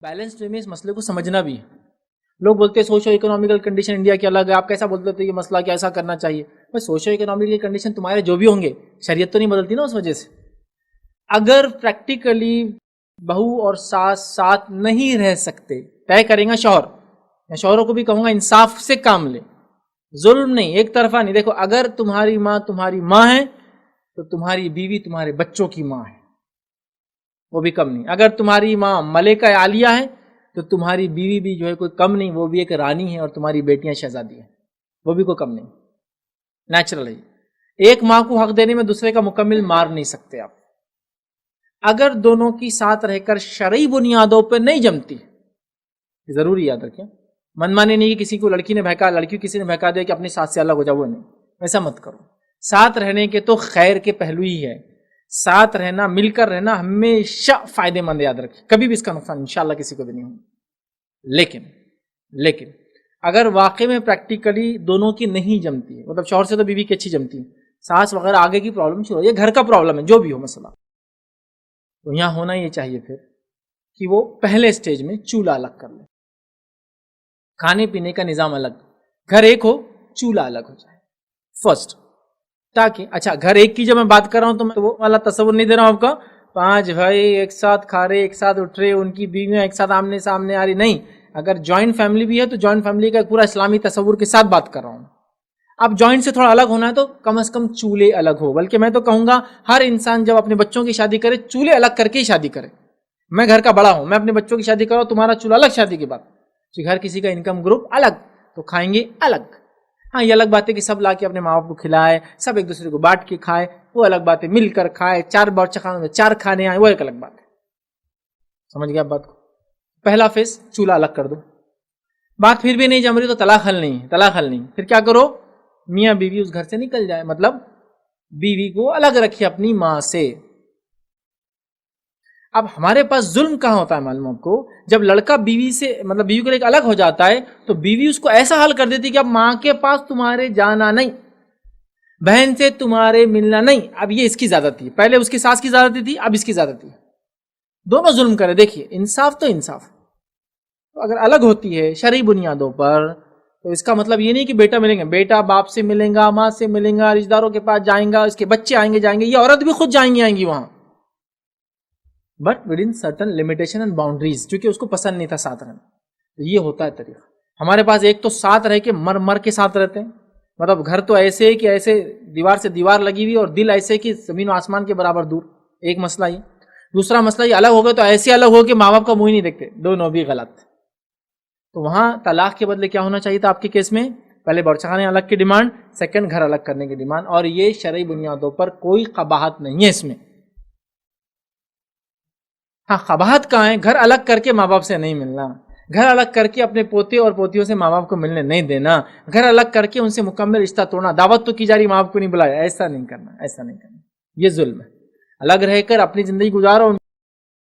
Balanced وے میں اس مسئلے کو سمجھنا بھی ہے. لوگ بولتے ہیں سوشو اکنامیکل کنڈیشن انڈیا کی الگ ہے, آپ کیسا بولتے ہو یہ مسئلہ کیسا کرنا چاہیے. بس سوشو اکنامیکل کنڈیشن تمہارے جو بھی ہوں گے, شریعت تو نہیں بدلتی نا اس وجہ سے. اگر پریکٹیکلی بہو اور ساس ساتھ نہیں رہ سکتے, طے کریں گا شوہر, میں شوہروں کو بھی کہوں گا انصاف سے کام لیں, ظلم نہیں, ایک طرفہ نہیں. دیکھو اگر تمہاری ماں ہے تو تمہاری بیوی تمہارے بچوں کی ماں ہے, وہ بھی کم نہیں. اگر تمہاری ماں ملکہ عالیہ ہے تو تمہاری بیوی بھی جو ہے کوئی کم نہیں, وہ بھی ایک رانی ہے, اور تمہاری بیٹیاں شہزادی ہیں, وہ بھی کوئی کم نہیں. نیچرل ہے. ایک ماں کو حق دینے میں دوسرے کا مکمل مار نہیں سکتے آپ. اگر دونوں کی ساتھ رہ کر شرعی بنیادوں پہ نہیں جمتی, ضروری یاد رکھیں, من مانے نہیں کہ کسی کو لڑکی نے بہکا, لڑکی کسی نے بہکا دیا کہ اپنی ساتھ سے الگ ہو جاؤ, وہ نہیں, ایسا مت کرو. ساتھ رہنے کے تو خیر کے پہلو ہی ہے. ساتھ رہنا, مل کر رہنا ہمیشہ فائدے مند, یاد رکھیں, کبھی بھی اس کا نقصان انشاءاللہ کسی کو بھی نہیں ہوگا. لیکن اگر واقع میں پریکٹیکلی دونوں کی نہیں جمتی ہے, مطلب شوہر سے تو بیوی کی اچھی جمتی ہے, ساس وغیرہ آگے کی پرابلم شروع ہو, یہ گھر کا پرابلم ہے, جو بھی ہو مسئلہ, تو یہاں ہونا یہ چاہیے پھر کہ وہ پہلے سٹیج میں چولہا الگ کر لیں, کھانے پینے کا نظام الگ, گھر ایک ہو چولہا الگ ہو جائے فرسٹ, تاکہ اچھا گھر ایک کی جب میں بات کر رہا ہوں تو میں وہ والا تصور نہیں دے رہا ہوں آپ کا 5 بھائی ایک ساتھ کھا رہے, ایک ساتھ اٹھ رہے, ان کی بیویاں ایک ساتھ آمنے سامنے آ رہی, نہیں. اگر جوائنٹ فیملی بھی ہے تو جوائنٹ فیملی کا پورا اسلامی تصور کے ساتھ بات کر رہا ہوں. اب جوائنٹ سے تھوڑا الگ ہونا ہے تو کم از کم چولہے الگ ہو, بلکہ میں تو کہوں گا ہر انسان جب اپنے بچوں کی شادی کرے چولہے الگ کر کے ہی شادی کرے. میں گھر کا بڑا ہوں, میں اپنے بچوں کی شادی کروں, تمہارا چولہا الگ شادی کے بعد, ہر کسی کا انکم گروپ الگ, تو کھائیں گے الگ. ہاں یہ الگ بات ہے کہ سب لا کے اپنے ماں باپ کو کھلائے, سب ایک دوسرے کو بانٹ کے کھائے, وہ الگ بات ہے. مل کر کھائے, 4 باورچی خانے میں 4 کھانے آئے, وہ ایک الگ بات ہے. سمجھ گیا آپ بات کو؟ پہلا فیس چولہا الگ کر دو. بات پھر بھی نہیں جم رہی تو طلاق حل نہیں. پھر کیا کرو, میاں بیوی اس گھر سے نکل جائے, مطلب بیوی کو الگ رکھے اپنی ماں سے. اب ہمارے پاس ظلم کہاں ہوتا ہے معلوم آپ کو, جب لڑکا بیوی سے مطلب بیوی کو لے کے الگ ہو جاتا ہے تو بیوی اس کو ایسا حل کر دیتی کہ اب ماں کے پاس تمہارے جانا نہیں, بہن سے تمہارے ملنا نہیں. اب یہ اس کی زیادتی ہے, پہلے اس کی ساس کی زیادتی تھی, اب اس کی زیادتی ہے. دونوں ظلم کرے. دیکھیے انصاف تو انصاف, تو اگر الگ ہوتی ہے شرعی بنیادوں پر تو اس کا مطلب یہ نہیں کہ بیٹا ملیں گے, بیٹا باپ سے ملیں گا, ماں سے ملیں گا, رشتہ داروں کے پاس جائیں گا, اس کے بچے آئیں گے, یہ عورت بھی خود آئیں گی وہاں, but with in certain limitation and boundaries, کیونکہ اس کو پسند نہیں تھا ساتھ رہنا. یہ ہوتا ہے طریقہ. ہمارے پاس ایک تو ساتھ رہ کے مر کے ساتھ رہتے ہیں, مطلب گھر تو ایسے ہے کہ ایسے دیوار سے دیوار لگی ہوئی, اور دل ایسے کہ زمین و آسمان کے برابر دور. ایک مسئلہ یہ. دوسرا مسئلہ یہ الگ ہو گئے تو ایسے الگ ہو کہ ماں باپ کا منہ ہی نہیں دیکھتے, دونوں بھی غلط. تو وہاں طلاق کے بدلے کیا ہونا چاہیے تھا آپ کے کیس میں, پہلے باورچی خانے الگ کی ڈیمانڈ, سیکنڈ گھر الگ کرنے کی ڈیمانڈ, اور یہ شرعی بنیادوں پر کوئی قباحت نہیں ہے اس میں. ہاں قباحت کہاں ہے, گھر الگ کر کے ماں باپ سے نہیں ملنا, گھر الگ کر کے اپنے پوتے اور پوتیوں سے ماں باپ کو ملنے نہیں دینا, گھر الگ کر کے ان سے مکمل رشتہ توڑنا. دعوت تو کی جا رہی, ماں باپ کو نہیں بلایا, ایسا نہیں کرنا. یہ ظلم ہے. الگ رہ کر اپنی زندگی گزارو,